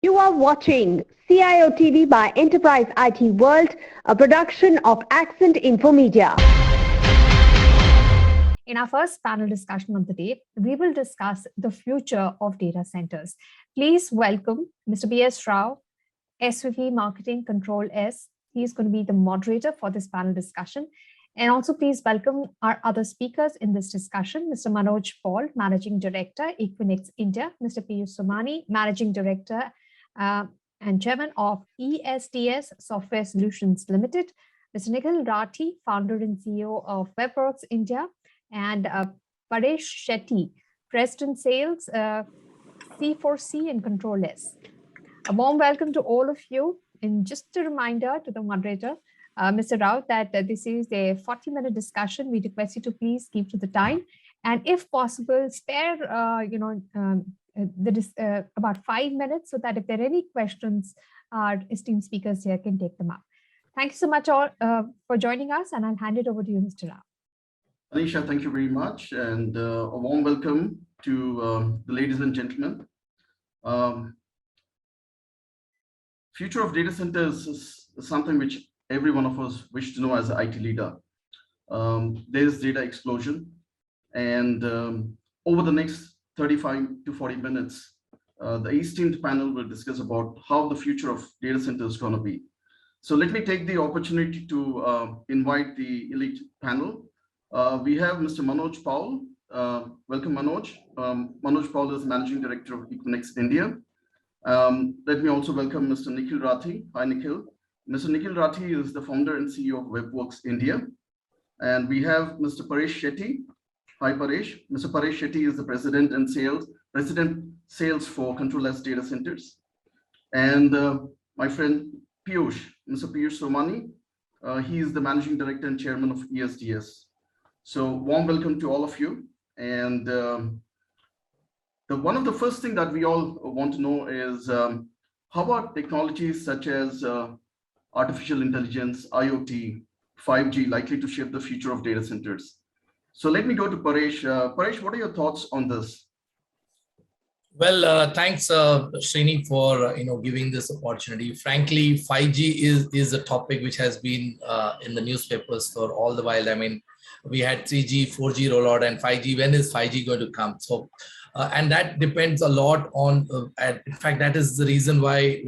You are watching CIOTV by Enterprise IT World, a production of Accent Infomedia. In our first panel discussion of the day, we will discuss the future of data centers. Please welcome Mr. B.S. Rao, SVP Marketing CtrlS. He is going to be the moderator for this panel discussion. And also please welcome our other speakers in this discussion, Mr. Manoj Paul, Managing Director, Equinix India, Mr. Piyush Somani, Managing Director and Chairman of ESDS Software Solutions Limited, Mr. Nikhil Rathi, Founder and CEO of Werks India, and Paresh Shetty, President Sales, C4C and CtrlS. A warm welcome to all of you. And just a reminder to the moderator, Mr. Rao, that this is a 40-minute discussion. We request you to please keep to the time, and if possible, spare about 5 minutes so that if there are any questions, our esteemed speakers here can take them up. Thank you so much all for joining us, and I'll hand it over to you, Mr. Rao. Anisha, thank you very much, and a warm welcome to the ladies and gentlemen. Future of data centers is something which every one of us wish to know as an IT leader. There is data explosion, and over the next 35 to 40 minutes, the esteemed panel will discuss about how the future of data centers is going to be. So let me take the opportunity to invite the elite panel. We have Mr. Manoj Paul. Welcome, Manoj. Manoj Paul is Managing Director of Equinix India. Let me also welcome Mr. Nikhil Rathi. Hi, Nikhil. Mr. Nikhil Rathi is the founder and CEO of Werks India. And we have Mr. Paresh Shetty. Hi, Paresh. Mr. Paresh Shetty is the President Sales for CtrlS Data Centers. And my friend Piyush, Mr. Piyush Somani, he is the Managing Director and Chairman of ESDS. So warm welcome to all of you. And one of the first things that we all want to know is how are technologies such as artificial intelligence, IoT, 5G likely to shape the future of data centers? So let me go to Paresh. Paresh, what are your thoughts on this? Well, thanks, Srini, for giving this opportunity. Frankly, 5G is a topic which has been in the newspapers for all the while. I mean, we had 3G, 4G rollout, and 5G. When is 5G going to come? So, and that depends a lot on. In fact, that is the reason why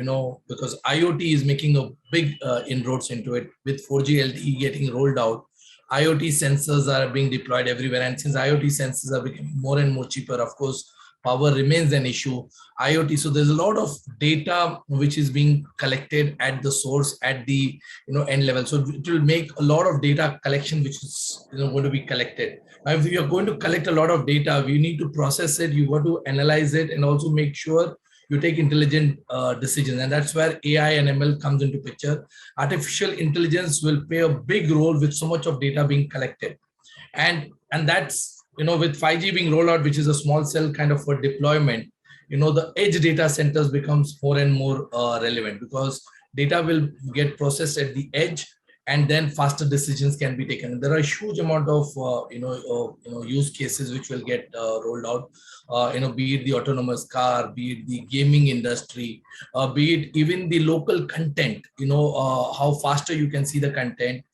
because IoT is making a big inroads into it with 4G LTE getting rolled out. IoT sensors are being deployed everywhere, and since IoT sensors are becoming more and more cheaper, of course, power remains an issue. IoT, so there's a lot of data which is being collected at the source, at the end level. So it will make a lot of data collection which is going to be collected. Now, if you are going to collect a lot of data, we need to process it. You want to analyze it and also make sure you take intelligent decisions, and that's where AI and ML comes into picture. Artificial intelligence will play a big role with so much of data being collected, and that's with 5G being rolled out, which is a small cell kind of a deployment, the edge data centers becomes more and more relevant because data will get processed at the edge, and then faster decisions can be taken. There are a huge amount of use cases which will get rolled out. Be it the autonomous car, be it the gaming industry, be it even the local content. How faster you can see the content.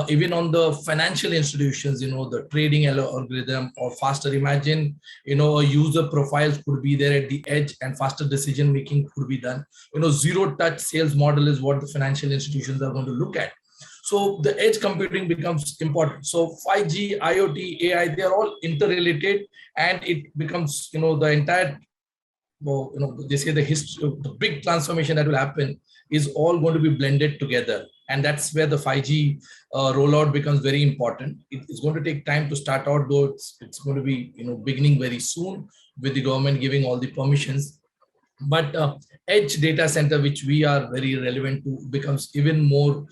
Even on the financial institutions, the trading algorithm or faster. Imagine, user profiles could be there at the edge and faster decision making could be done. Zero touch sales model is what the financial institutions are going to look at. So the edge computing becomes important. So 5G, IoT, AI, they are all interrelated, and it becomes, the entire, they say the history, the big transformation that will happen is all going to be blended together. And that's where the 5G rollout becomes very important. It's going to take time to start out, though it's going to be beginning very soon with the government giving all the permissions. But edge data center, which we are very relevant to, becomes even more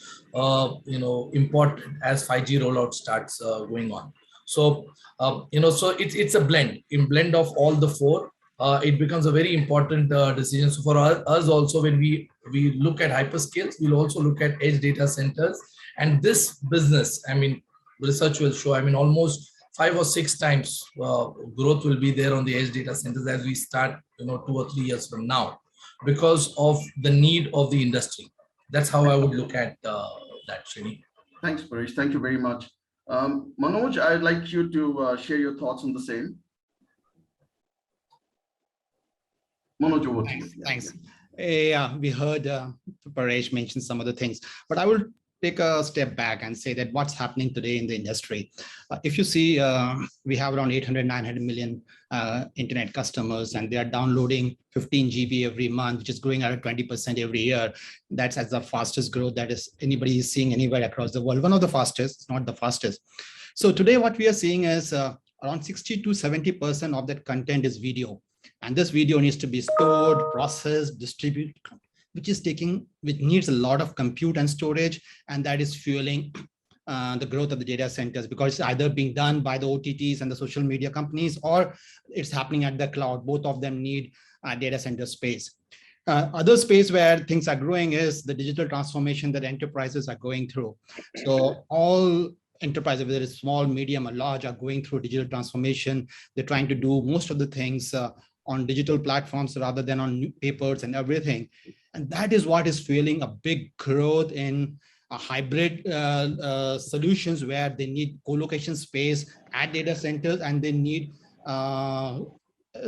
important as 5G rollout starts going on. So so it's a blend of all the four. It becomes a very important decision. So for us also, when we look at hyperscales, we'll also look at edge data centers. And this business, I mean, research will show, I mean, almost 5 or 6 times growth will be there on the edge data centers as we start, 2 or 3 years from now. because of the need of the industry. That's how I would look at that, Shetty. Thanks, Paresh. Thank you very much. Manoj, I'd like you to share your thoughts on the same. Manoj, over to you. Thanks. Yeah, we heard Paresh mention some of the things, but I will take a step back and say that what's happening today in the industry. If you see, we have around 800, 900 million internet customers, and they are downloading 15 GB every month, which is growing at 20% every year. That's as the fastest growth that is anybody is seeing anywhere across the world. One of the fastest, not the fastest. So today what we are seeing is around 60 to 70% of that content is video. And this video needs to be stored, processed, distributed, which needs a lot of compute and storage, and that is fueling the growth of the data centers, because it's either being done by the OTTs and the social media companies, or it's happening at the cloud. Both of them need data center space. Other space where things are growing is the digital transformation that enterprises are going through. So all enterprises, whether it's small, medium, or large, are going through digital transformation. They're trying to do most of the things on digital platforms rather than on papers and everything. And that is what is fueling a big growth in hybrid solutions, where they need co-location space at data centers, and they need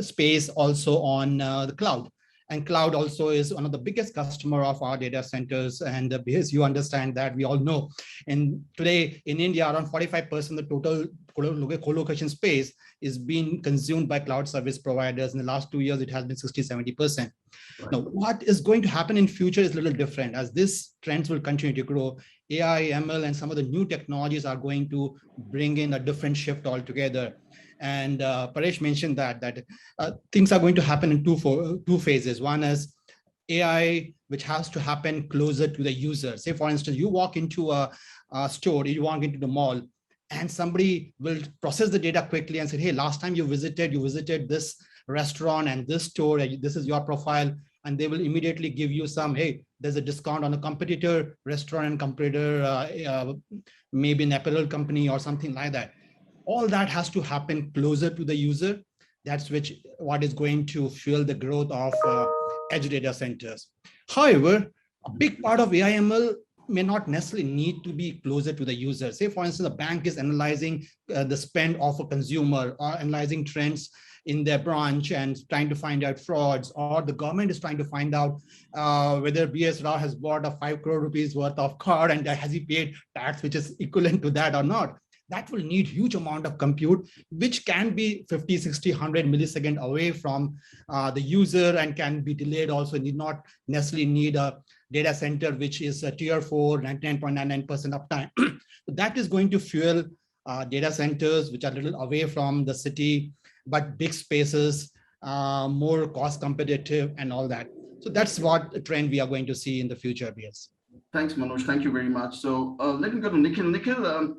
space also on the cloud. And cloud also is one of the biggest customer of our data centers. And because you understand that, we all know, and today in India, around 45% of the total co-location space is being consumed by cloud service providers. In the last 2 years, it has been 60-70%. Right. Now, what is going to happen in future is a little different, as this trends will continue to grow. AI, ML, and some of the new technologies are going to bring in a different shift altogether. And Paresh mentioned that things are going to happen in two phases. One is AI, which has to happen closer to the user. Say, for instance, you walk into a store, you walk into the mall, and somebody will process the data quickly and say, hey, last time you visited this restaurant and this store, this is your profile. And they will immediately give you some, hey, there's a discount on a competitor restaurant and competitor, maybe an apparel company or something like that. All that has to happen closer to the user. That's what is going to fuel the growth of edge data centers. However, a big part of AI/ML may not necessarily need to be closer to the user. Say, for instance, a bank is analyzing the spend of a consumer, or analyzing trends in their branch and trying to find out frauds, or the government is trying to find out whether B.S. Rao has bought a 5 crore rupees worth of car, and has he paid tax which is equivalent to that or not. That will need huge amount of compute, which can be 50, 60, 100 milliseconds away from the user, and can be delayed also. Need not necessarily need a data center, which is a tier 4, 99.99% uptime. So that is going to fuel data centers, which are a little away from the city, but big spaces, more cost competitive and all that. So that's what trend we are going to see in the future, BS. Thanks, Manoj. Thank you very much. So let me go to Nikhil. Nikhil,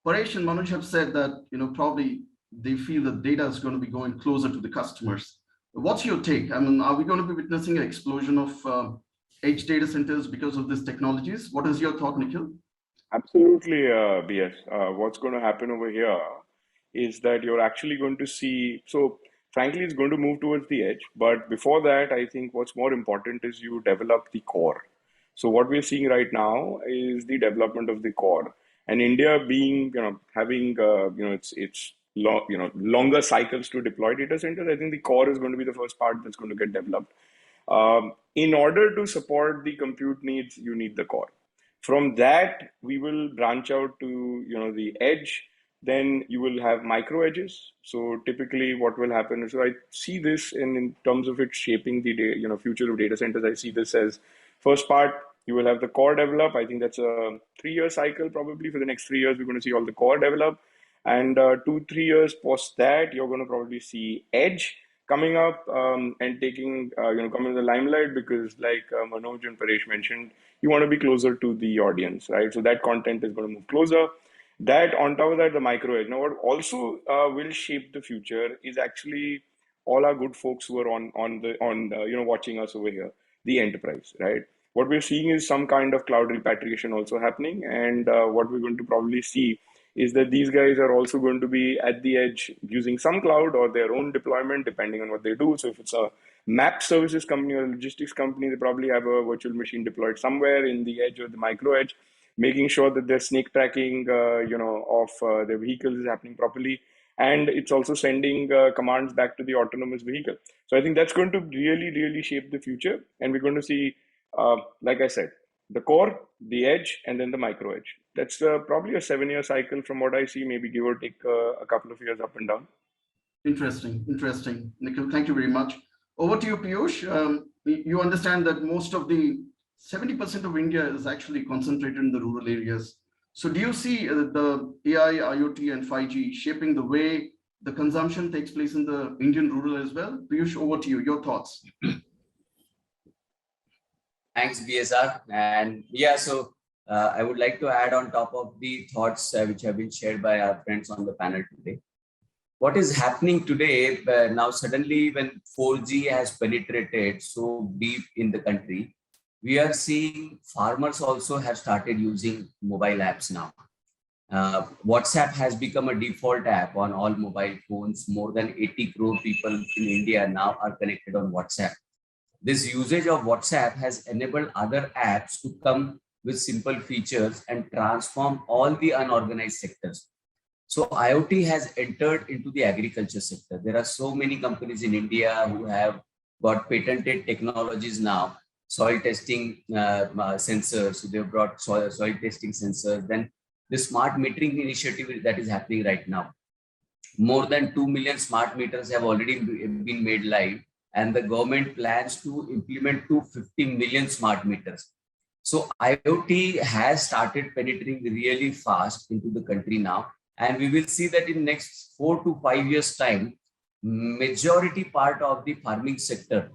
Paresh and Manoj have said that, probably they feel that data is going to be going closer to the customers. What's your take? I mean, are we going to be witnessing an explosion of edge data centers because of these technologies? What is your thought, Nikhil? Absolutely, BS. What's going to happen over here is that you're actually going to see, so frankly, it's going to move towards the edge. But before that, I think what's more important is you develop the core. So what we're seeing right now is the development of the core. And India being, having, it's longer cycles to deploy data centers, I think the core is going to be the first part that's going to get developed. In order to support the compute needs, you need the core. From that, we will branch out to, the edge. Then you will have micro edges. So typically what will happen is, so I see this in terms of it shaping the future of data centers. I see this as first part, you will have the core develop. I think that's a 3-year cycle probably. For the next 3 years, we're going to see all the core develop. And 2-3 years post that, you're going to probably see edge coming up and taking, coming in the limelight, because like Manoj and Paresh mentioned, you want to be closer to the audience, right? So that content is going to move closer. That on top of that, the micro edge. Now, what also will shape the future is actually all our good folks who are on watching us over here, the enterprise, right? What we're seeing is some kind of cloud repatriation also happening. And what we're going to probably see is that these guys are also going to be at the edge using some cloud or their own deployment, depending on what they do. So if it's a map services company or logistics company, they probably have a virtual machine deployed somewhere in the edge or the micro edge, making sure that their snake tracking, of their vehicles is happening properly. And it's also sending commands back to the autonomous vehicle. So I think that's going to really, really shape the future. And we're going to see, like I said, the core, the edge, and then the micro edge. That's probably a 7-year cycle from what I see, maybe give or take a couple of years up and down. Interesting, interesting. Nikhil, thank you very much. Over to you, Piyush. You understand that most of the 70% of India is actually concentrated in the rural areas. So do you see the AI, IoT, and 5G shaping the way the consumption takes place in the Indian rural as well? Piyush, over to you. Your thoughts. Thanks, BSR. And yeah, so I would like to add on top of the thoughts which have been shared by our friends on the panel today. What is happening today, now suddenly when 4G has penetrated so deep in the country, we are seeing farmers also have started using mobile apps now. WhatsApp has become a default app on all mobile phones. More than 80 crore people in India now are connected on WhatsApp. This usage of WhatsApp has enabled other apps to come with simple features and transform all the unorganized sectors. So IoT has entered into the agriculture sector. There are so many companies in India who have got patented technologies now, soil testing sensors. So they've brought soil testing sensors. Then the smart metering initiative that is happening right now. More than 2 million smart meters have already been made live, and the government plans to implement 250 million smart meters. So IoT has started penetrating really fast into the country now. And we will see that in next 4 to 5 years time, majority part of the farming sector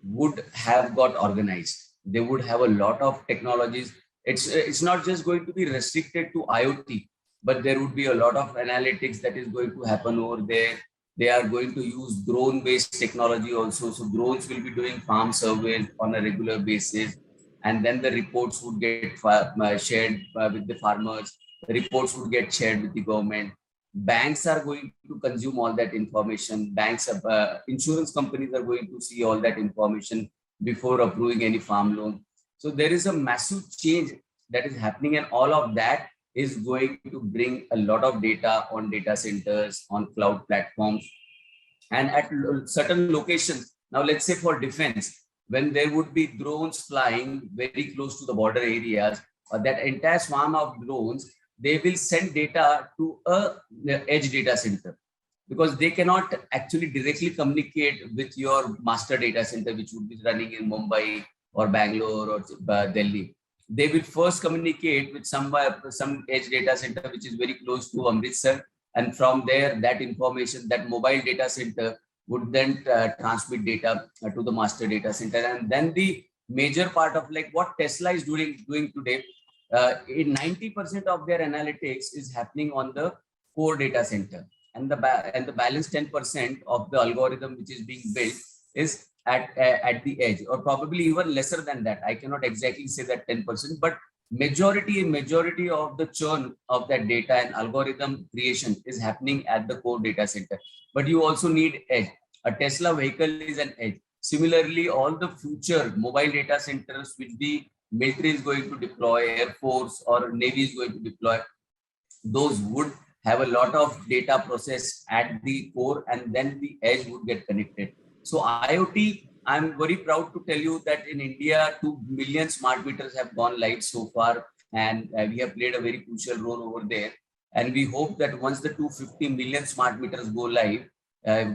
would have got organized. They would have a lot of technologies. It's not just going to be restricted to IoT, but there would be a lot of analytics that is going to happen over there. They are going to use drone-based technology also. So drones will be doing farm surveys on a regular basis. And then the reports would get shared with the farmers. The reports would get shared with the government. Banks are going to consume all that information. Banks, insurance companies are going to see all that information before approving any farm loan. So there is a massive change that is happening, and all of that is going to bring a lot of data on data centers, on cloud platforms, and at certain locations. Now, let's say for defense, when there would be drones flying very close to the border areas, that entire swarm of drones, they will send data to the edge data center, because they cannot actually directly communicate with your master data center, which would be running in Mumbai or Bangalore or Delhi. They will first communicate with some edge data center, which is very close to Amritsar. And from there, that information, that mobile data center would then transmit data to the master data center. And then the major part of like what Tesla is doing today, in 90% of their analytics is happening on the core data center, and the balance 10% of the algorithm which is being built is at the edge, or probably even lesser than that. I cannot exactly say that 10%, but majority of the churn of that data and algorithm creation is happening at the core data center. But you also need edge. A Tesla vehicle is an edge. Similarly, all the future mobile data centers which the military is going to deploy, Air Force or Navy is going to deploy, those would have a lot of data processed at the core, and then the edge would get connected. So IoT, I'm very proud to tell you that in India, 2 million smart meters have gone live so far, and we have played a very crucial role over there. And we hope that once the 250 million smart meters go live,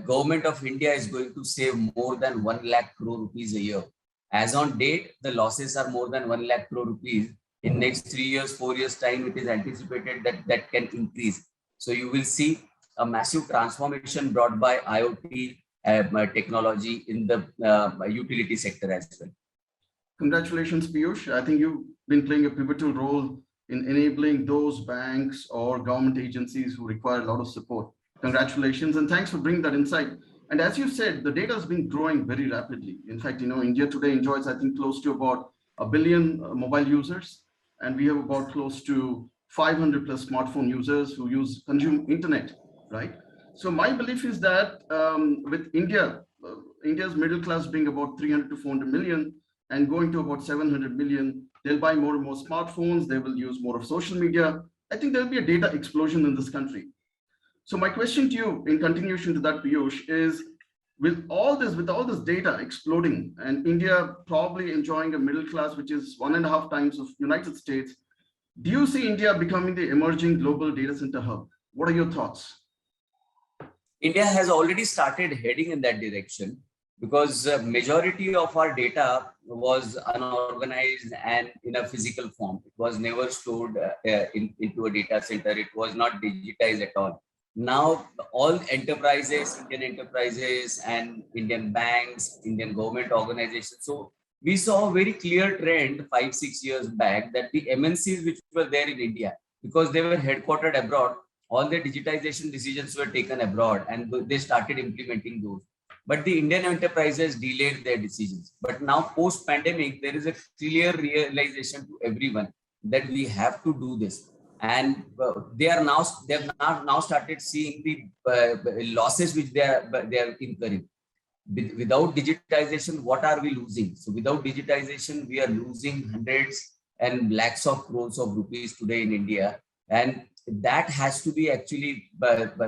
Government of India is going to save more than 1 lakh crore rupees a year. As on date, the losses are more than 1 lakh crore rupees. In next 3 years, 4 years time, it is anticipated that that can increase. So you will see a massive transformation brought by IoT technology in the utility sector as well. Congratulations, Piyush. I think you've been playing a pivotal role in enabling those banks or government agencies who require a lot of support. Congratulations, and thanks for bringing that insight. And as you said, the data has been growing very rapidly. In fact, India today enjoys, I think, close to about 1 billion mobile users, and we have about close to 500 plus smartphone users who consume internet, right? So my belief is that with India India's middle class being about 300 to 400 million and going to about 700 million, they'll buy more and more smartphones. They will use more of social media. I think there'll be a data explosion in this country. So my question to you, in continuation to that, Piyush, is with all this data exploding and India probably enjoying a middle class which is 1.5 times of United States, do you see India becoming the emerging global data center hub? What are your thoughts? India has already started heading in that direction because majority of our data was unorganized and in a physical form. It was never stored into a data center. It was not digitized at all. Now, all enterprises, Indian enterprises and Indian banks, Indian government organizations. So we saw a very clear trend 5-6 years back that the MNCs which were there in India, because they were headquartered abroad, all the digitization decisions were taken abroad and they started implementing those. But the Indian enterprises delayed their decisions. But now post-pandemic, there is a clear realization to everyone that we have to do this. And they have now started seeing the losses which they are incurring. Without digitization, what are we losing? So without digitization, we are losing hundreds and lakhs of crores of rupees today in India. And that has to be actually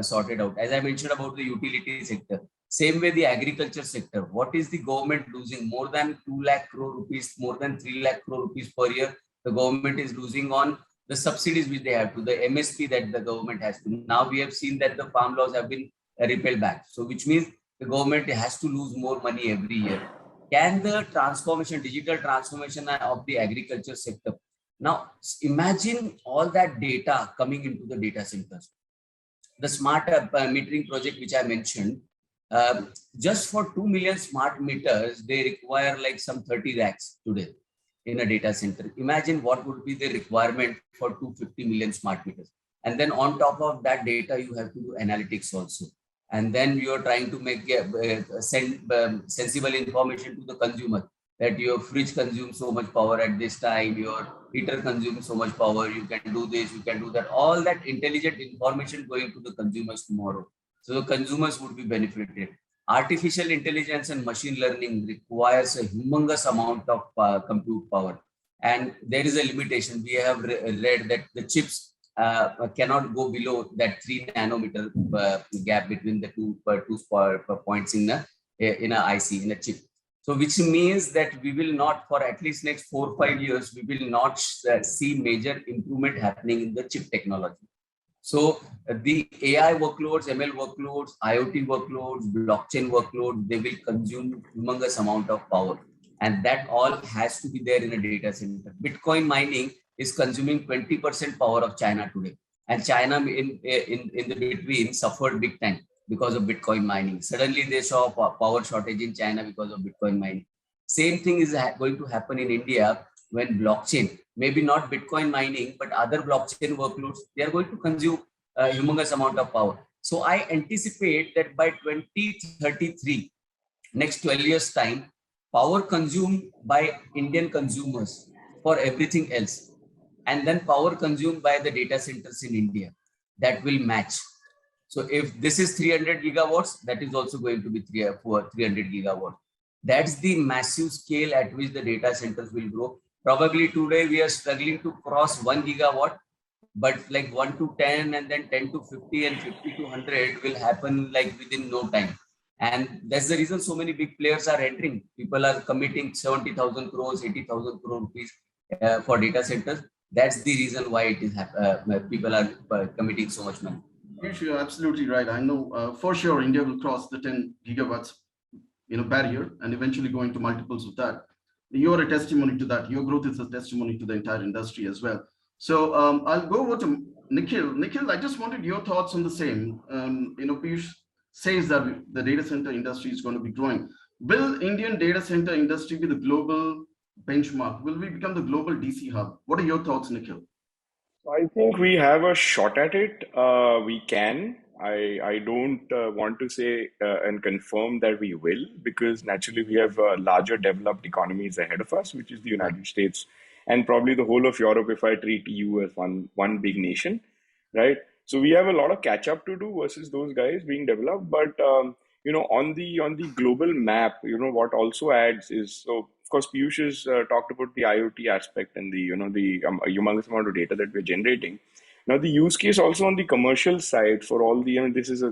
sorted out. As I mentioned about the utility sector, same way the agriculture sector, what is the government losing? More than 2 lakh crore rupees, more than 3 lakh crore rupees per year, the government is losing on the subsidies which they have to, the MSP that the government has to. Now we have seen that the farm laws have been repelled back. So which means the government has to lose more money every year. Can the transformation, digital transformation of the agriculture sector? Now imagine all that data coming into the data centers. The smart metering project which I mentioned, just for 2 million smart meters, they require like some 30 racks today in a data center. Imagine what would be the requirement for 250 million smart meters. And then on top of that data, you have to do analytics also. And then you're trying to make send sensible information to the consumer that your fridge consumes so much power at this time, your heater consumes so much power, you can do this, you can do that. All that intelligent information going to the consumers tomorrow. So the consumers would be benefited. Artificial intelligence and machine learning requires a humongous amount of compute power. And there is a limitation. We have read that the chips cannot go below that 3 nanometer gap between the two points in a IC, in a chip. So which means that we will not, for at least next 4 or 5 years, we will not see major improvement happening in the chip technology. So the AI workloads, ML workloads, IoT workloads, blockchain workloads, they will consume humongous amount of power. And that all has to be there in a data center. Bitcoin mining is consuming 20% power of China today. And China in the between suffered big time because of Bitcoin mining. Suddenly they saw power shortage in China because of Bitcoin mining. Same thing is going to happen in India when blockchain, maybe not Bitcoin mining, but other blockchain workloads, they are going to consume a humongous amount of power. So I anticipate that by 2033, next 12 years time, power consumed by Indian consumers for everything else, and then power consumed by the data centers in India, that will match. So if this is 300 gigawatts, that is also going to be 300 gigawatts. That's the massive scale at which the data centers will grow. Probably today we are struggling to cross 1 gigawatt, but like 1 to 10 and then 10 to 50 and 50 to 100 will happen like within no time. And that's the reason so many big players are entering. People are committing 70,000 crores, 80,000 crore rupees for data centers. That's the reason why it is people are committing so much money. You're absolutely right. I know for sure India will cross the 10 gigawatts barrier and eventually go into multiples of that. You're a testimony to that. Your growth is a testimony to the entire industry as well. So I'll go over to Nikhil. Nikhil, I just wanted your thoughts on the same. Piyush says that the data center industry is going to be growing. Will Indian data center industry be the global benchmark? Will we become the global DC hub? What are your thoughts, Nikhil? I think we have a shot at it. We can. I don't want to say and confirm that we will, because naturally we have larger developed economies ahead of us, which is the United States and probably the whole of Europe if I treat EU as one big nation, right? So we have a lot of catch up to do versus those guys being developed. But on the global map, what also adds is, so of course Piyush has talked about the IoT aspect and the humongous amount of data that we're generating. Now the use case also on the commercial side for all the,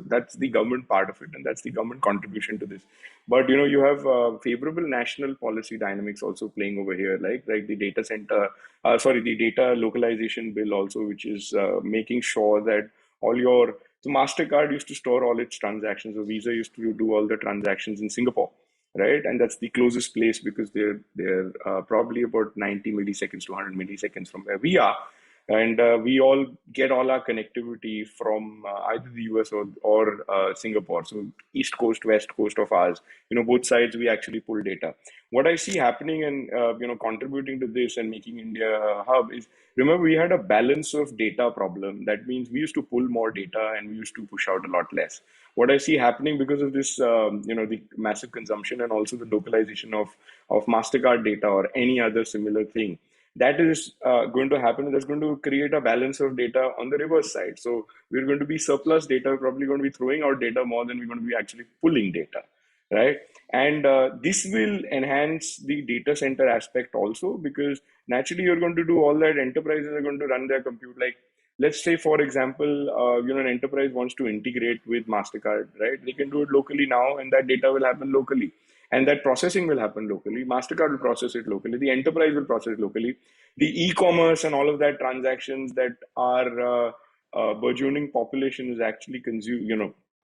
that's the government part of it, and that's the government contribution to this. But you have favorable national policy dynamics also playing over here, like the data center, the data localization bill also, which is making sure that all your, so MasterCard used to store all its transactions, or Visa used to do all the transactions in Singapore, right? And that's the closest place because they're probably about 90 milliseconds to 100 milliseconds from where we are. And we all get all our connectivity from either the US or Singapore. So East Coast, West Coast of ours, both sides, we actually pull data. What I see happening and, contributing to this and making India a hub is, remember, we had a balance of data problem. That means we used to pull more data and we used to push out a lot less. What I see happening because of this, the massive consumption and also the localization of MasterCard data or any other similar thing, that is going to happen. That's going to create a balance of data on the reverse side. So we're going to be surplus data. We're probably going to be throwing out data more than we're going to be actually pulling data, right? And this will enhance the data center aspect also, because naturally you're going to do all that. Enterprises are going to run their compute. Like, let's say, for example, an enterprise wants to integrate with MasterCard, right? They can do it locally now, and that data will happen locally. And that processing will happen locally. MasterCard will process it locally. The enterprise will process it locally. The e-commerce and all of that transactions that our burgeoning population is actually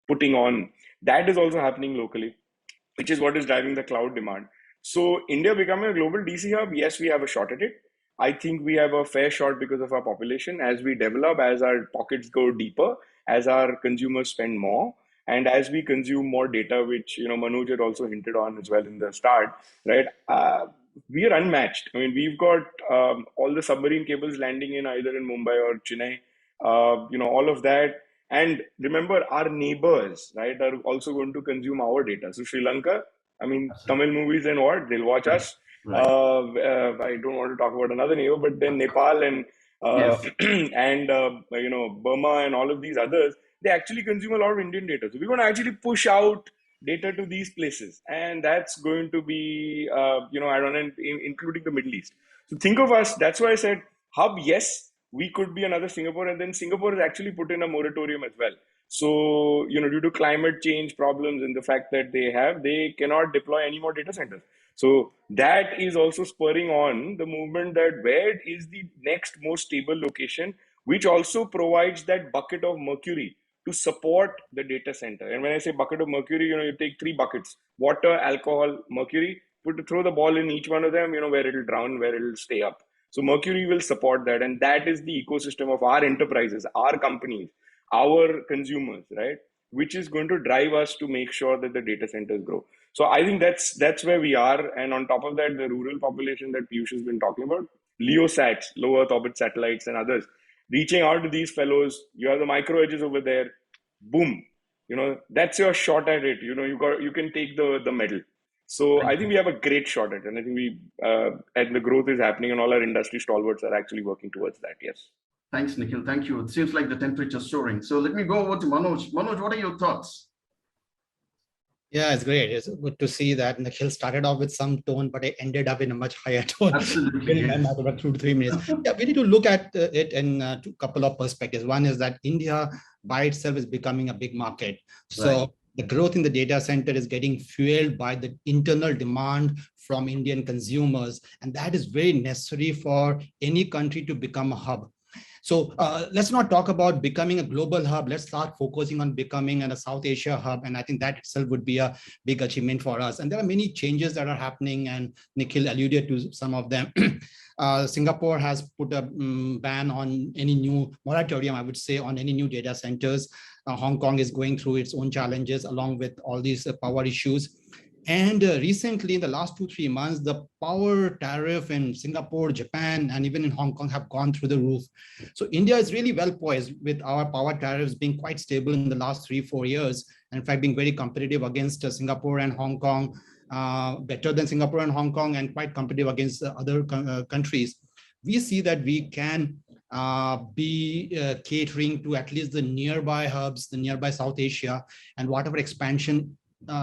putting on, that is also happening locally, which is what is driving the cloud demand. So India becoming a global DC hub, yes, we have a shot at it. I think we have a fair shot because of our population. As we develop, as our pockets go deeper, as our consumers spend more, and as we consume more data, which Manoj had also hinted on as well in the start, right? We are unmatched. I mean, we've got all the submarine cables landing in either in Mumbai or Chennai, all of that. And remember, our neighbors, right, are also going to consume our data. So Sri Lanka, I mean, Tamil movies and what, they'll watch us. Right. I don't want to talk about another neighbor, but then Nepal and and Burma and all of these others, they actually consume a lot of Indian data. So we're going to actually push out data to these places, and that's going to be including the Middle East. So think of us. That's why I said hub. Yes, we could be another Singapore, and then Singapore has actually put in a moratorium as well. So due to climate change problems and the fact that they cannot deploy any more data centers. So that is also spurring on the movement that where is the next most stable location, which also provides that bucket of mercury to support the data center. And when I say bucket of mercury, you take 3 buckets: water, alcohol, mercury. Throw the ball in each one of them, where it'll drown, where it'll stay up. So mercury will support that, and that is the ecosystem of our enterprises, our companies, our consumers, right? Which is going to drive us to make sure that the data centers grow. So I think that's where we are. And on top of that, the rural population that Piyush has been talking about, LEOSATs, low Earth orbit satellites and others, reaching out to these fellows. You have the micro edges over there. Boom. That's your shot at it. You can take the medal. So I think we have a great shot at it. And I think and the growth is happening, and all our industry stalwarts are actually working towards that. Yes. Thanks, Nikhil. Thank you. It seems like the temperature is soaring. So let me go over to Manoj. Manoj, what are your thoughts? Yeah, it's great. It's good to see that Nikhil started off with some tone, but it ended up in a much higher tone. Absolutely. In about 2 to 3 minutes. Yeah, we need to look at it in a couple of perspectives. One is that India by itself is becoming a big market. So the growth in the data center is getting fueled by the internal demand from Indian consumers. And that is very necessary for any country to become a hub. So let's not talk about becoming a global hub. Let's start focusing on becoming a South Asia hub. And I think that itself would be a big achievement for us. And there are many changes that are happening, and Nikhil alluded to some of them. Singapore has put a ban on any new moratorium, I would say, on any new data centers. Hong Kong is going through its own challenges along with all these power issues. And recently, in the last 2-3 months, the power tariff in Singapore, Japan, and even in Hong Kong have gone through the roof. So India is really well poised with our power tariffs being quite stable in the last 3-4 years. And in fact, being very competitive against Singapore and Hong Kong, better than Singapore and Hong Kong, and quite competitive against other countries. We see that we can be catering to at least the nearby hubs, the nearby South Asia, and whatever expansion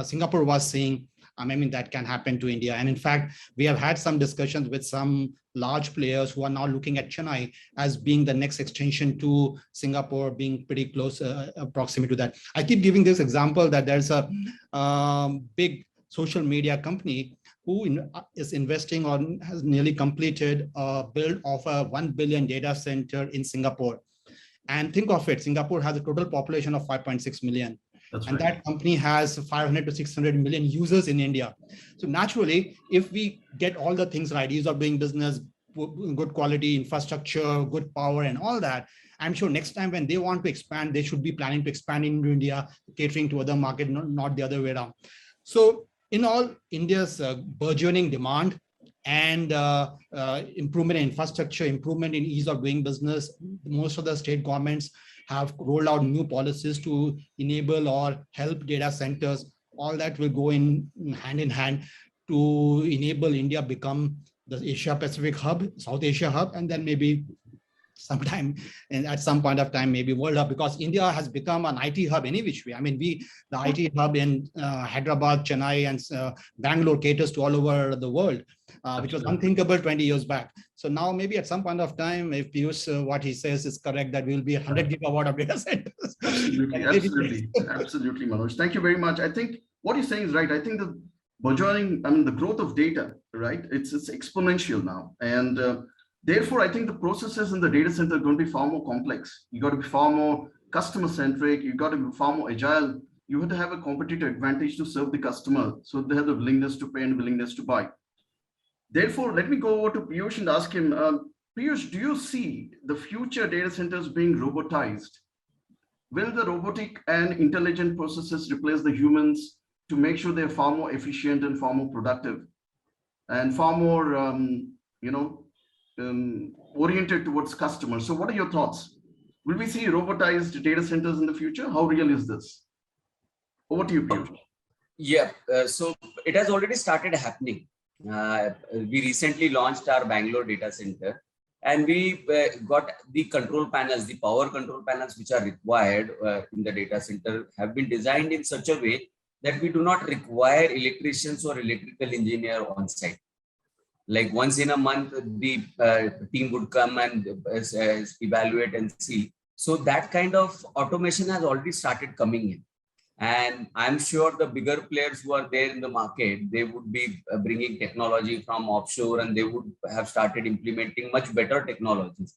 Singapore was saying, I mean, that can happen to India. And in fact, we have had some discussions with some large players who are now looking at Chennai as being the next extension to Singapore, being pretty close proximity to that. I keep giving this example that there's a big social media company who is investing or has nearly completed a build of a 1 billion data center in Singapore. And think of it, Singapore has a total population of 5.6 million. That's and right. That company has 500 to 600 million users in India. So naturally, if we get all the things right, ease of doing business, good quality infrastructure, good power and all that, I'm sure next time when they want to expand, they should be planning to expand into India, catering to other market, not the other way around. So in all, India's burgeoning demand and improvement in infrastructure, improvement in ease of doing business, most of the state governments have rolled out new policies to enable or help data centers. All that will go in hand to enable India become the Asia Pacific hub, South Asia hub, and then maybe sometime and at some point of time maybe world hub, because India has become an IT hub any which way. I mean, the IT hub in Hyderabad, Chennai and Bangalore caters to all over the world, which was unthinkable 20 years back. So now maybe at some point of time, if Piyush, what he says is correct, that we'll be 100 gigawatt of data centers. Absolutely, Manoj. Thank you very much. I think what he's saying is right. I think the burgeoning, the growth of data, right? It's exponential now. And therefore, I think the processes in the data center are going to be far more complex. You got to be far more customer centric. You got to be far more agile. You have to have a competitive advantage to serve the customer, so they have the willingness to pay and willingness to buy. Therefore, let me go over to Piyush and ask him, Piyush, do you see the future data centers being robotized? Will the robotic and intelligent processes replace the humans to make sure they're far more efficient and far more productive and far more, oriented towards customers? So what are your thoughts? Will we see robotized data centers in the future? How real is this? Over to you, Piyush. Yeah, so it has already started happening. We recently launched our Bangalore data center, and we got the control panels, the power control panels which are required in the data center have been designed in such a way that we do not require electricians or electrical engineer on site. Like once in a month, the team would come and evaluate and see. So that kind of automation has already started coming in. And I'm sure the bigger players who are there in the market, they would be bringing technology from offshore, and they would have started implementing much better technologies.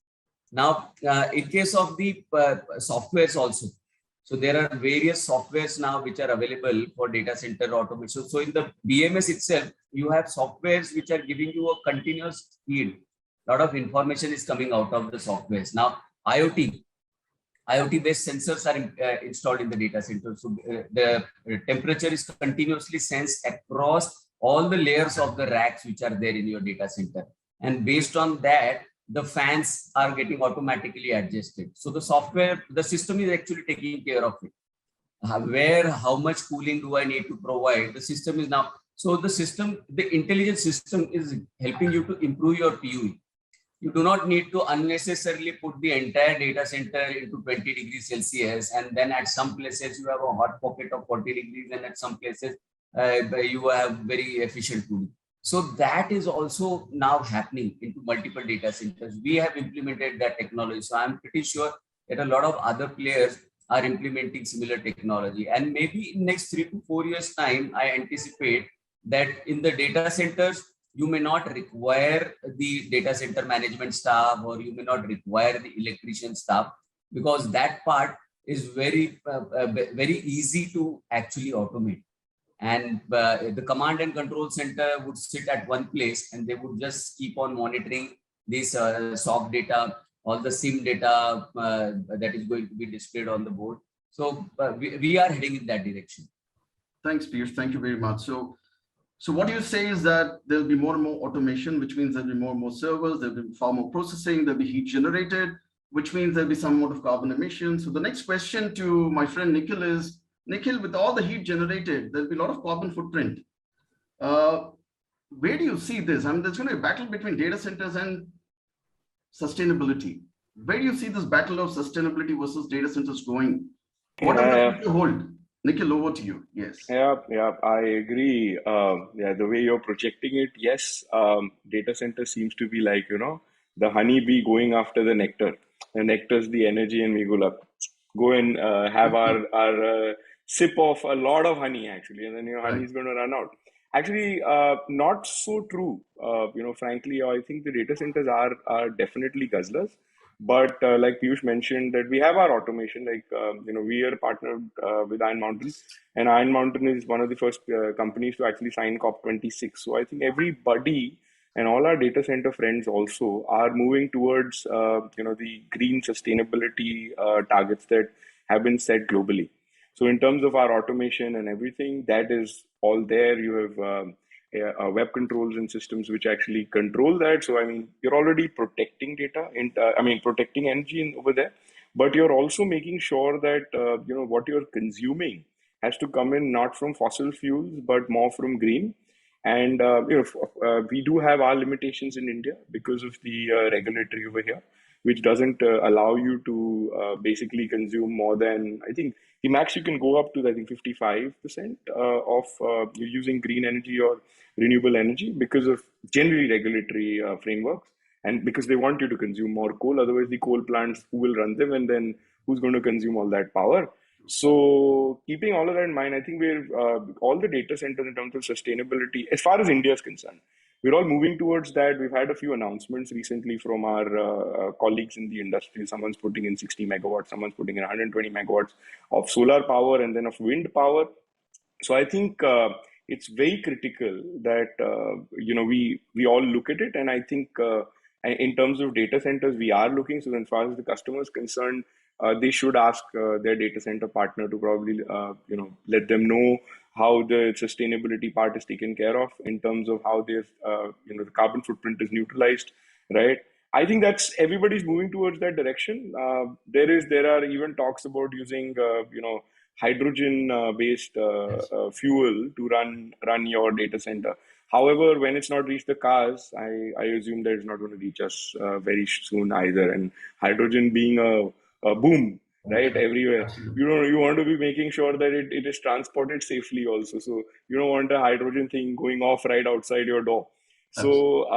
Now, in case of the softwares also, so there are various softwares now which are available for data center automation. So in the BMS itself, you have softwares which are giving you a continuous feed. A lot of information is coming out of the softwares. Now, IoT-based sensors are installed in the data center. So the temperature is continuously sensed across all the layers of the racks which are there in your data center. And based on that, the fans are getting automatically adjusted. So the software, the system is actually taking care of it. How much cooling do I need to provide? The system is now, so the system, the intelligent system is helping you to improve your PUE. You do not need to unnecessarily put the entire data center into 20 degrees Celsius, and then at some places you have a hot pocket of 40 degrees, and at some places you have very efficient cooling. So that is also now happening into multiple data centers. We have implemented that technology. So I'm pretty sure that a lot of other players are implementing similar technology. And maybe in next 3 to 4 years time, I anticipate that in the data centers, you may not require the data center management staff, or you may not require the electrician staff, because that part is very easy to actually automate. And the command and control center would sit at one place, and they would just keep on monitoring this SOC data, all the SIM data that is going to be displayed on the board. So we are heading in that direction. Thanks, Piyush. Thank you very much. So what you say is that there'll be more and more automation, which means there'll be more and more servers, there'll be far more processing, there'll be heat generated, which means there'll be some amount of carbon emissions. So the next question to my friend Nikhil is, Nikhil, with all the heat generated, there'll be a lot of carbon footprint. Where do you see this? I mean, there's going to be a battle between data centers and sustainability. Where do you see this battle of sustainability versus data centers going? What does the future hold? Nikhil, over to you. Yes. Yeah, I agree. Yeah, the way you're projecting it, yes, data center seems to be like, the honeybee going after the nectar. The nectar's the energy, and we go and have our sip of a lot of honey, actually, and then your honey Right. is going to run out. Actually, not so true. Frankly, I think the data centers are definitely guzzlers. But like Piyush mentioned, that we have our automation. Like we are partnered with Iron Mountain, and Iron Mountain is one of the first companies to actually sign COP26. So I think everybody and all our data center friends also are moving towards the green sustainability targets that have been set globally. So in terms of our automation and everything, that is all there. You have web controls and systems which actually control that. So I mean, you're already protecting data, and protecting energy over there, but you're also making sure that what you're consuming has to come in not from fossil fuels but more from green. And we do have our limitations in India because of the regulatory over here, which doesn't allow you to basically consume more than, I think the max you can go up to, I think 55% of using green energy or renewable energy, because of generally regulatory frameworks, and because they want you to consume more coal. Otherwise, the coal plants, who will run them, and then who's going to consume all that power? So keeping all of that in mind, I think we're all the data centers in terms of sustainability, as far as India is concerned, we're all moving towards that. We've had a few announcements recently from our colleagues in the industry. Someone's putting in 60 megawatts, someone's putting in 120 megawatts of solar power and then of wind power. So I think it's very critical that we all look at it, and I think in terms of data centers, we are looking. So as far as the customer is concerned, they should ask their data center partner to probably let them know how the sustainability part is taken care of in terms of how the carbon footprint is neutralized, right? I think that's everybody's moving towards that direction. There are even talks about using hydrogen based fuel to run your data center. However, when it's not reached the cars, I assume that it's not going to reach us very soon either. And hydrogen being a boom, right, everywhere, Absolutely. you want to be making sure that it is transported safely also. So you don't want a hydrogen thing going off right outside your door. So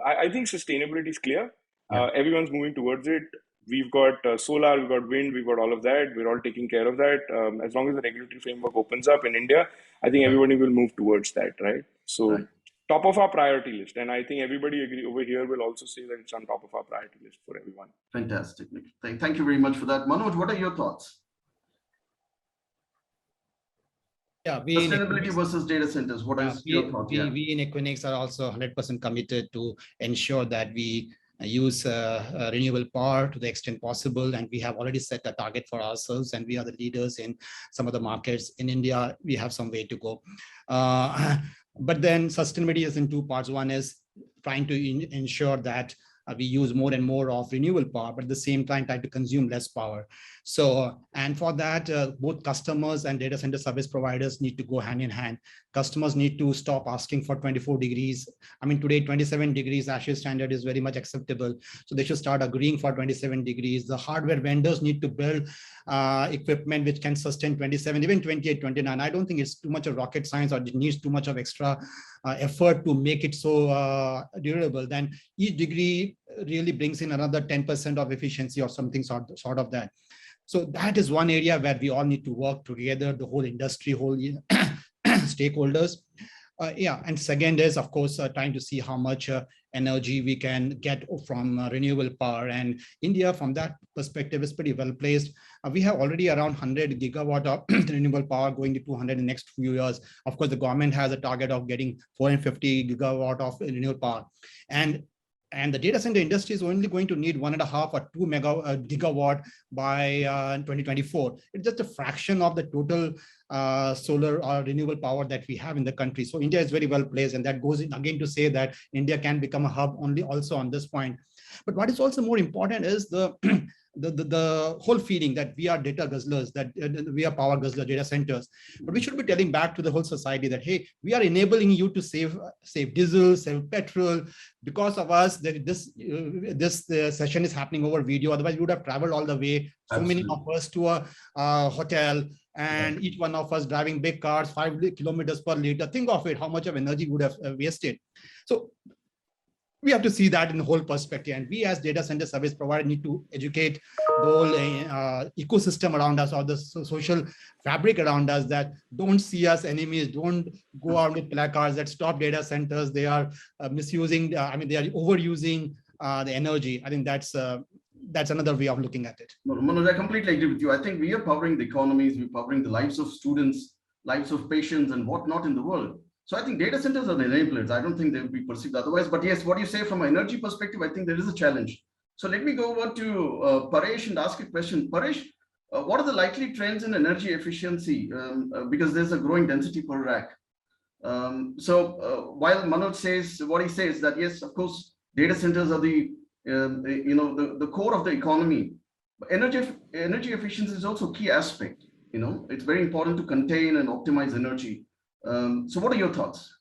I think sustainability is clear. Yeah. Everyone's moving towards it. We've got solar, we've got wind, we've got all of that. We're all taking care of that. As long as the regulatory framework opens up in India, I think everybody will move towards that, right? So Right. top of our priority list. And I think everybody agree over here will also say that it's on top of our priority list for everyone. Fantastic, Nick. Thank you very much for that. Manoj, what are your thoughts? Yeah, Sustainability versus data centers. What is your thought? We in Equinix are also 100% committed to ensure that we use renewable power to the extent possible, and we have already set a target for ourselves, and we are the leaders in some of the markets. In India, we have some way to go. But then sustainability is in two parts. One is trying to ensure that we use more and more of renewable power, but at the same time try to consume less power. So, and for that, both customers and data center service providers need to go hand in hand. Customers need to stop asking for 24 degrees. I mean, today 27 degrees ASHRAE standard is very much acceptable. So they should start agreeing for 27 degrees. The hardware vendors need to build equipment which can sustain 27, even 28, 29. I don't think it's too much of rocket science, or it needs too much of extra effort to make it so durable. Then each degree really brings in another 10% of efficiency or something sort of that. So that is one area where we all need to work together, the whole industry, whole stakeholders. And second is, of course, trying to see how much energy we can get from renewable power. And India, from that perspective, is pretty well placed. We have already around 100 gigawatt of renewable power, going to 200 in the next few years. Of course, the government has a target of getting 450 gigawatt of renewable power. And the data center industry is only going to need 1.5 or 2 gigawatt by 2024. It's just a fraction of the total solar or renewable power that we have in the country. So India is very well placed, and that goes in again to say that India can become a hub only also on this point. But what is also more important is the the whole feeling that we are data guzzlers, that we are power guzzler data centers. But we should be telling back to the whole society that, hey, we are enabling you to save diesel, save petrol. Because of us, this session is happening over video. Otherwise, we would have traveled all the way, so many of us, to a hotel, and each one of us driving big cars, 5 kilometers per liter. Think of it, how much of energy would have wasted. So we have to see that in the whole perspective, and we as data center service provider need to educate the whole ecosystem around us, or the social fabric around us, that don't see us enemies, don't go out with placards that stop data centers. They are misusing, they are overusing the energy. I think that's another way of looking at it. Manoj, I completely agree with you. I think we are powering the economies, we're powering the lives of students, lives of patients, and whatnot in the world. So I think data centers are the enablers. I don't think they will be perceived otherwise. But yes, what you say from an energy perspective, I think there is a challenge. So let me go over to Paresh and ask a question. Paresh, what are the likely trends in energy efficiency? Because there's a growing density per rack. While Manoj says what he says, that yes, of course, data centers are the the core of the economy. But energy efficiency is also a key aspect. It's very important to contain and optimize energy. So what are your thoughts?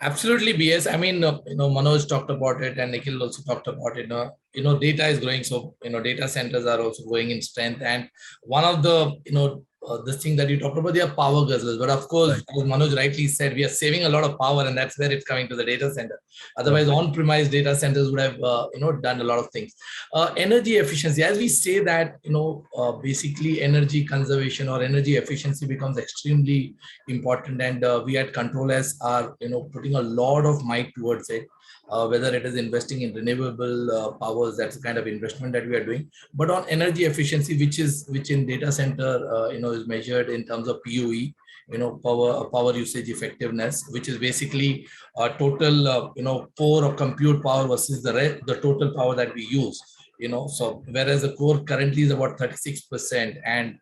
Absolutely, BS. I mean, Manoj talked about it, and Nikhil also talked about it. Data is growing, so data centers are also growing in strength. And one of the this thing that you talked about, they are power guzzlers. But of course, as Manoj rightly said, we are saving a lot of power, and that's where it's coming to the data center. Otherwise, on-premise data centers would have done a lot of things. Energy efficiency, as we say that basically energy conservation or energy efficiency becomes extremely important, and we at CtrlS are putting a lot of might towards it. Whether it is investing in renewable powers, that's the kind of investment that we are doing. But on energy efficiency, which in data center is measured in terms of PUE, power usage effectiveness, which is basically total core of compute power versus the total power that we use. So whereas the core currently is about 36%, and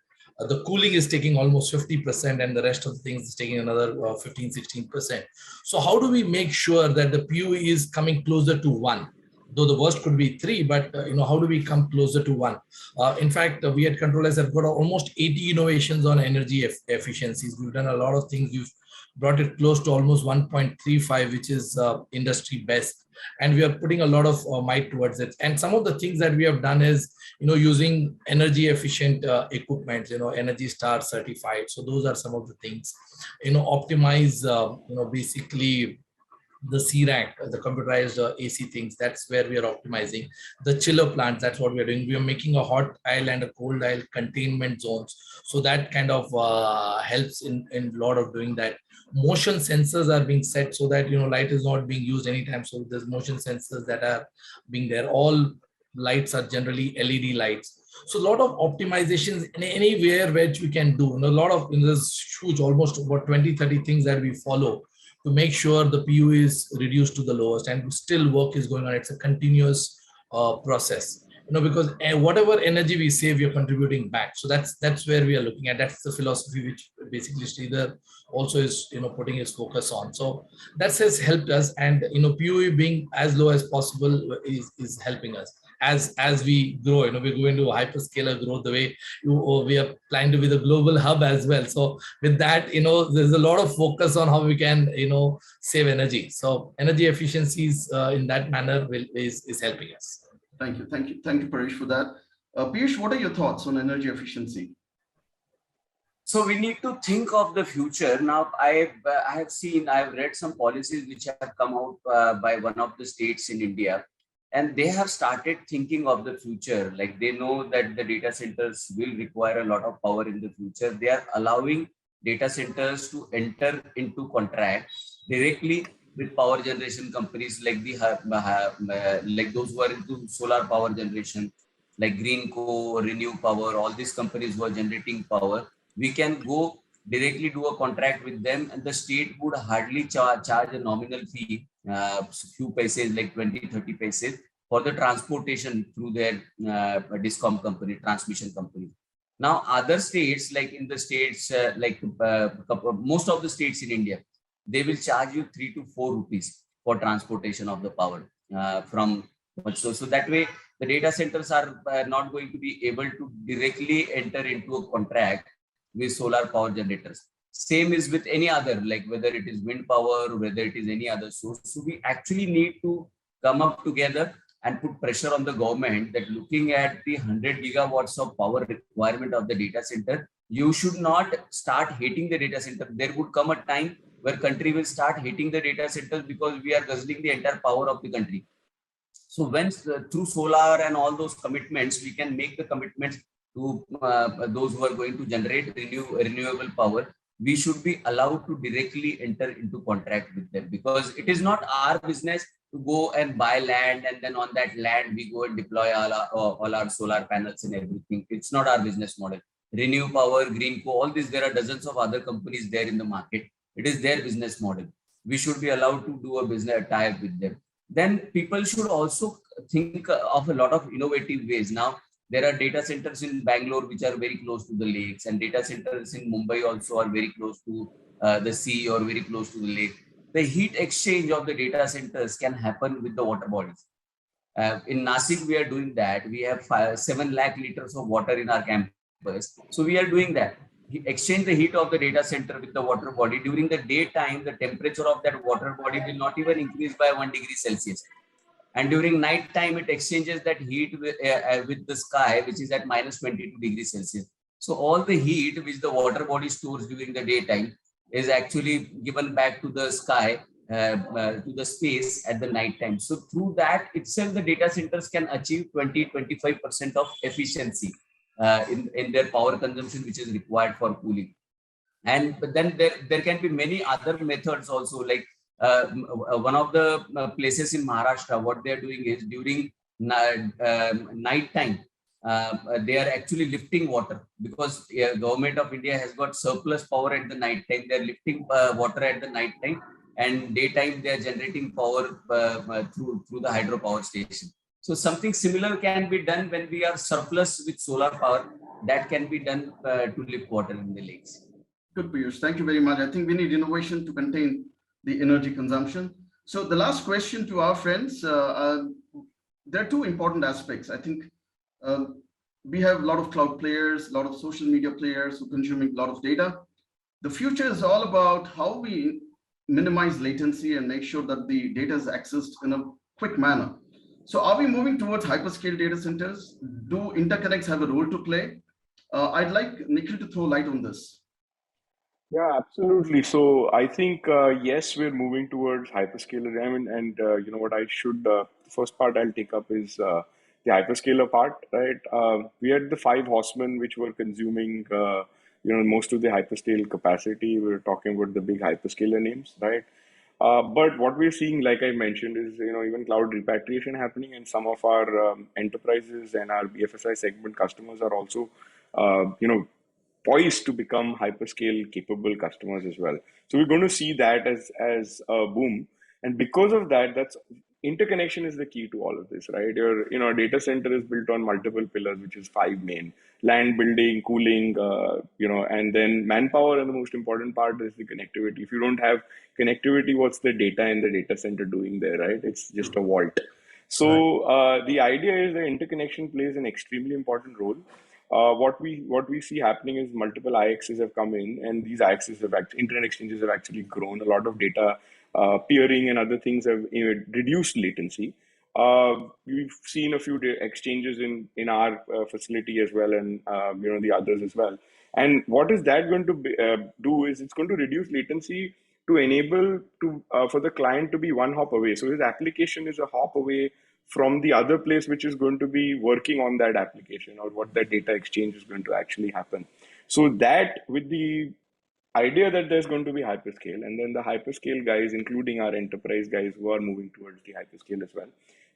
the cooling is taking almost 50%, and the rest of the things is taking another 15-16%. So how do we make sure that the PUE is coming closer to 1? Though the worst could be 3, but how do we come closer to 1? In fact, we at CtrlS have got almost 80 innovations on energy efficiencies. We've done a lot of things. We've brought it close to almost 1.35, which is industry best. And we are putting a lot of might towards it. And some of the things that we have done is, using energy efficient equipment, Energy Star certified. So those are some of the things, optimize, basically the C-rack, the computerized AC things. That's where we are optimizing. The chiller plants, that's what we are doing. We are making a hot aisle and a cold aisle containment zones. So that kind of helps in a lot of doing that. Motion sensors are being set so that, light is not being used anytime. So there's motion sensors that are being there. All lights are generally LED lights. So a lot of optimizations in anywhere which we can do. And a lot of, there's huge, almost about 20-30 things that we follow to make sure the PU is reduced to the lowest, and still work is going on. It's a continuous process, because whatever energy we save, we're contributing back. So that's where we are looking at. That's the philosophy which basically Sridhar also is, putting his focus on. So that has helped us, and PUE being as low as possible is helping us. As we grow, we're going to hyperscaler growth, the way we are planning to be the global hub as well. So with that, there's a lot of focus on how we can, save energy. So energy efficiencies in that manner is helping us. Thank you, Paresh, for that. Piyush, what are your thoughts on energy efficiency? So we need to think of the future. Now, I've read some policies which have come out by one of the states in India. And they have started thinking of the future. Like, they know that the data centers will require a lot of power in the future. They are allowing data centers to enter into contract directly with power generation companies like like those who are into solar power generation, like Greenco, Renew Power, all these companies who are generating power. We can go directly do a contract with them, and the state would hardly charge a nominal fee, few paise, like 20-30 paise, for the transportation through their discom company, transmission company. Now, other states, like in the states, most of the states in India, they will charge you 3 to 4 rupees for transportation of the power from much so that way the data centers are not going to be able to directly enter into a contract with solar power generators. Same is with any other, like whether it is wind power, whether it is any other source. So we actually need to come up together and put pressure on the government that looking at the 100 gigawatts of power requirement of the data center, you should not start hating the data center. There would come a time where country will start hating the data centers because we are guzzling the entire power of the country. So when through solar and all those commitments, we can make the commitments to those who are going to generate renewable power, we should be allowed to directly enter into contract with them, because it is not our business to go and buy land and then on that land we go and deploy all our solar panels and everything. It's not our business model. Renew Power, Greenco, all this, there are dozens of other companies there in the market. It is their business model. We should be allowed to do a business tie-up with them. Then people should also think of a lot of innovative ways. Now, there are data centers in Bangalore which are very close to the lakes, and data centers in Mumbai also are very close to the sea or very close to the lake. The heat exchange of the data centers can happen with the water bodies. In Nasik, we are doing that. We have 7 lakh liters of water in our campus. So we are doing that. Exchange the heat of the data center with the water body. During the daytime, the temperature of that water body will not even increase by 1 degree Celsius. And during night time, it exchanges that heat with the sky, which is at minus 22 degrees Celsius. So all the heat which the water body stores during the daytime is actually given back to the sky, to the space at the night time. So through that itself, the data centers can achieve 20-25% of efficiency in their power consumption, which is required for cooling. And but then there can be many other methods also, like one of the places in Maharashtra, what they are doing is during night time, they are actually lifting water, because government of India has got surplus power at the night time. They are lifting water at the night time, and daytime they are generating power through the hydropower station. So something similar can be done when we are surplus with solar power. That can be done to lift water in the lakes. Good, Piyush. Thank you very much. I think we need innovation to contain the energy consumption. So the last question to our friends, there are 2 important aspects. I think we have a lot of cloud players, a lot of social media players who are consuming a lot of data. The future is all about how we minimize latency and make sure that the data is accessed in a quick manner. So are we moving towards hyperscale data centers? Do interconnects have a role to play? I'd like Nikhil to throw light on this. Yeah, absolutely. So I think, yes, we're moving towards hyperscaler. I mean, and you know what I should, the first part I'll take up is the hyperscaler part, right? We had the 5 horsemen which were consuming, most of the hyperscale capacity. We're talking about the big hyperscaler names, right? But what we're seeing, like I mentioned, is even cloud repatriation happening, and some of our enterprises and our BFSI segment customers are also, poised to become hyperscale capable customers as well. So we're going to see that as a boom, and because of that, that's interconnection is the key to all of this, right? Your data center is built on multiple pillars, which is 5 main: land, building, cooling, and then manpower, and the most important part is the connectivity. If you don't have connectivity, what's the data in the data center doing there, right? It's just a vault. So the idea is that interconnection plays an extremely important role. What we see happening is multiple IXs have come in, and these IXs internet exchanges have actually grown. A lot of data peering and other things have reduced latency. We've seen a few exchanges in our facility as well, and the others as well. And what is that going to do is it's going to reduce latency to enable for the client to be one hop away. So his application is a hop away from the other place which is going to be working on that application, or what that data exchange is going to actually happen. So that, with the idea that there's going to be hyperscale, and then the hyperscale guys, including our enterprise guys who are moving towards the hyperscale as well,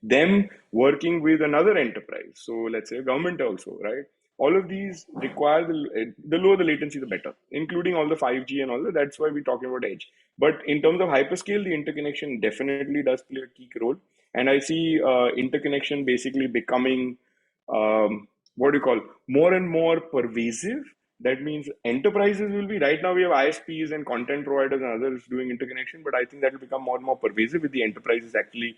them working with another enterprise. So let's say government also, right? All of these require the lower the latency, the better, including all the 5G and all that. That's why we're talking about edge. But in terms of hyperscale, the interconnection definitely does play a key role. And I see interconnection basically becoming more and more pervasive, That means enterprises will be, right now we have ISPs and content providers and others doing interconnection, but I think that will become more and more pervasive with the enterprises actually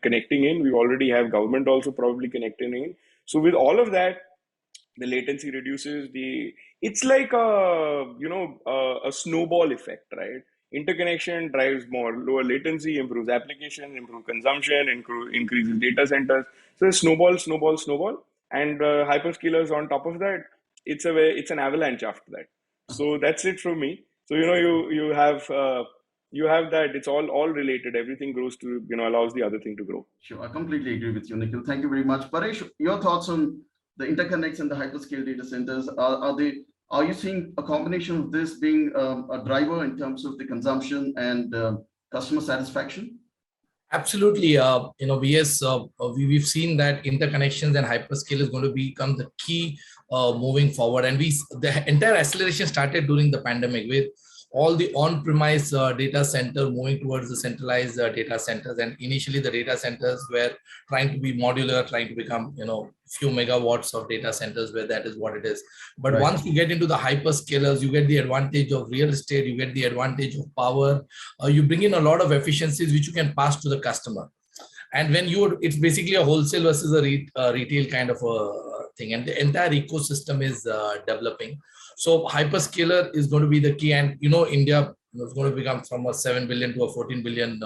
connecting in. We already have government also probably connecting in. So with all of that, the latency reduces. It's like a snowball effect, right? Interconnection drives more lower latency, improves application, improves consumption, increases data centers. So snowball, snowball, snowball, and hyperscalers on top of that. It's an avalanche after that. So that's it from me. So you have that. It's all related. Everything grows to allows the other thing to grow. Sure, I completely agree with you, Nikhil. Thank you very much. Paresh, your thoughts on the interconnects and the hyperscale data centers? Are you seeing a combination of this being a driver in terms of the consumption and customer satisfaction? Absolutely. We've seen that interconnections and hyperscale is going to become the key moving forward. And the entire acceleration started during the pandemic with all the on-premise data center moving towards the centralized data centers. And initially the data centers were trying to be modular, trying to become, few megawatts of data centers where that is what it is. But right. Once you get into the hyperscalers, you get the advantage of real estate, you get the advantage of power, you bring in a lot of efficiencies which you can pass to the customer. And when it's basically a wholesale versus a retail kind of a thing. And the entire ecosystem is developing. So hyperscaler is going to be the key. And, India is going to become from a 7 billion to a 14 billion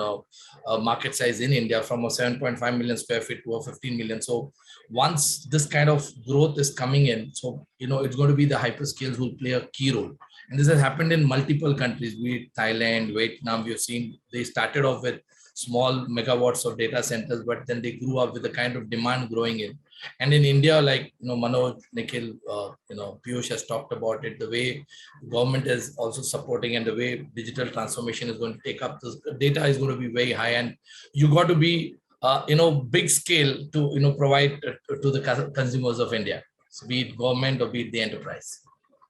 market size in India, from a 7.5 million square feet to a 15 million. So once this kind of growth is coming in, so, it's going to be the hyperscales who will play a key role. And this has happened in multiple countries, be it Thailand, Vietnam. We've seen they started off with small megawatts of data centers, but then they grew up with the kind of demand growing in. And in India, like, Manoj, Nikhil, Piyush has talked about it, the way government is also supporting and the way digital transformation is going to take up, this data is going to be very high. And you got to be, big scale to, provide to the consumers of India, so be it government or be it the enterprise.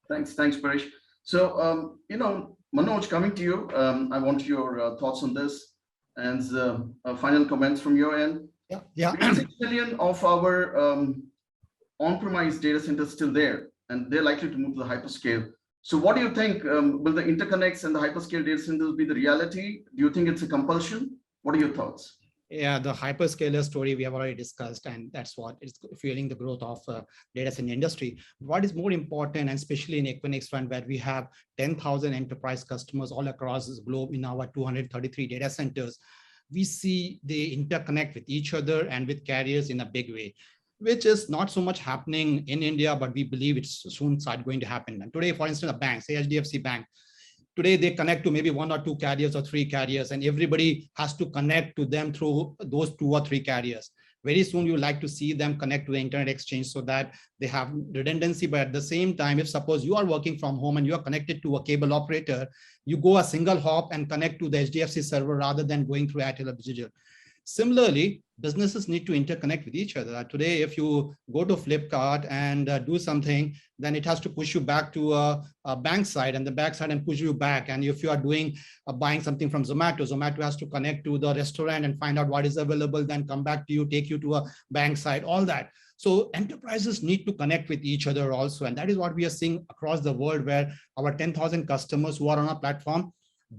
Thanks, Paresh. So, Manoj, coming to you, I want your thoughts on this and final comments from your end. Yeah. 6 million of our on-premise data centers still there, and they're likely to move to the hyperscale. So what do you think? Will the interconnects and the hyperscale data centers be the reality? Do you think it's a compulsion? What are your thoughts? Yeah, the hyperscaler story we have already discussed, and that's what is fueling the growth of data center industry. What is more important, and especially in Equinix fund, where we have 10,000 enterprise customers all across the globe in our 233 data centers, we see they interconnect with each other and with carriers in a big way, which is not so much happening in India, but we believe it's soon start going to happen. And today, for instance, a bank, say HDFC Bank, today they connect to maybe 1 or 2 carriers or 3 carriers, and everybody has to connect to them through those 2 or 3 carriers. Very soon, you like to see them connect to the internet exchange so that they have redundancy. But at the same time, if suppose you are working from home and you are connected to a cable operator, you go a single hop and connect to the HDFC server rather than going through Airtel or Digital. Similarly, businesses need to interconnect with each other. Today, if you go to Flipkart and do something, then it has to push you back to a bank side and the back side and push you back. And if you are doing buying something from Zomato, Zomato has to connect to the restaurant and find out what is available, then come back to you, take you to a bank side, all that. So enterprises need to connect with each other also. And that is what we are seeing across the world, where our 10,000 customers who are on our platform,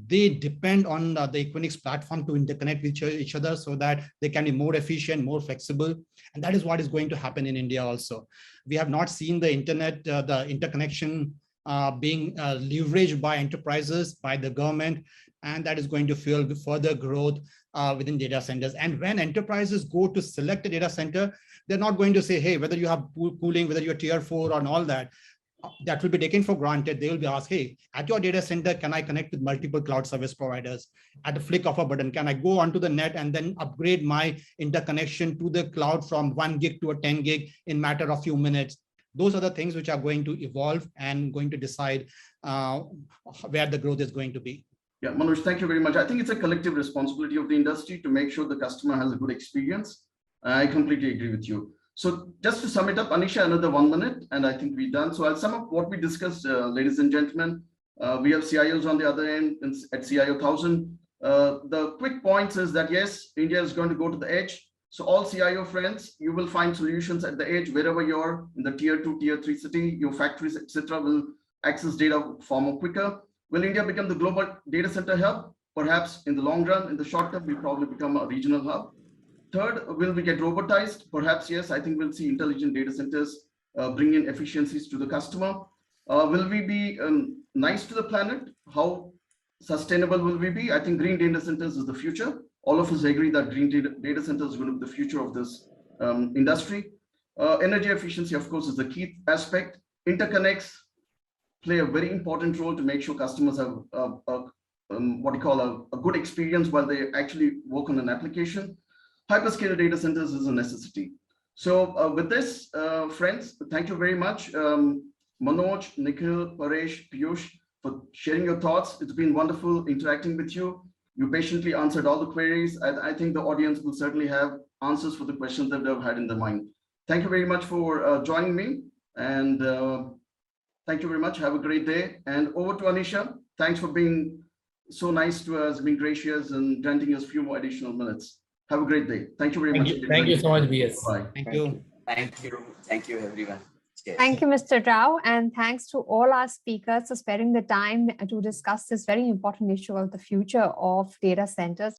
they depend on the Equinix platform to interconnect with each other so that they can be more efficient, more flexible. And that is what is going to happen in India also. We have not seen the internet, the interconnection being leveraged by enterprises, by the government, and that is going to fuel further growth within data centers. And when enterprises go to select a data center, they're not going to say, hey, whether you have cooling, whether you're tier 4 and all that. That will be taken for granted. They will be asked, hey, at your data center, can I connect with multiple cloud service providers? At the flick of a button, can I go onto the net and then upgrade my interconnection to the cloud from 1 gig to a 10 gig in matter of few minutes? Those are the things which are going to evolve and going to decide where the growth is going to be. Yeah, Manoj, thank you very much. I think it's a collective responsibility of the industry to make sure the customer has a good experience. I completely agree with you. So just to sum it up, Anisha, another 1 minute, and I think we're done. So I'll sum up what we discussed, ladies and gentlemen. We have CIOs on the other end at CIO 1000. The quick points is that, yes, India is going to go to the edge. So all CIO friends, you will find solutions at the edge wherever you're in the tier 2, tier 3 city, your factories, etc. will access data far more quicker. Will India become the global data center hub? Perhaps in the long run. In the short term, we'll probably become a regional hub. Third, will we get robotized? Perhaps yes. I think we'll see intelligent data centers bring in efficiencies to the customer. Will we be nice to the planet? How sustainable will we be? I think green data centers is the future. All of us agree that green data centers is going to be the future of this industry. Energy efficiency, of course, is the key aspect. Interconnects play a very important role to make sure customers have what you call a good experience while they actually work on an application. Hyperscale data centers is a necessity. So with this, friends, thank you very much. Manoj, Nikhil, Paresh, Piyush, for sharing your thoughts. It's been wonderful interacting with you. You patiently answered all the queries. I think the audience will certainly have answers for the questions that they've had in their mind. Thank you very much for joining me. And thank you very much. Have a great day. And over to Anisha. Thanks for being so nice to us, being gracious and granting us a few more additional minutes. Have a great day. Thank you very much. Thank you so much, BS. Bye. Thank you. Thank you. Thank you, everyone. Cheers. Thank you, Mr. Rao, and thanks to all our speakers for sparing the time to discuss this very important issue of the future of data centers.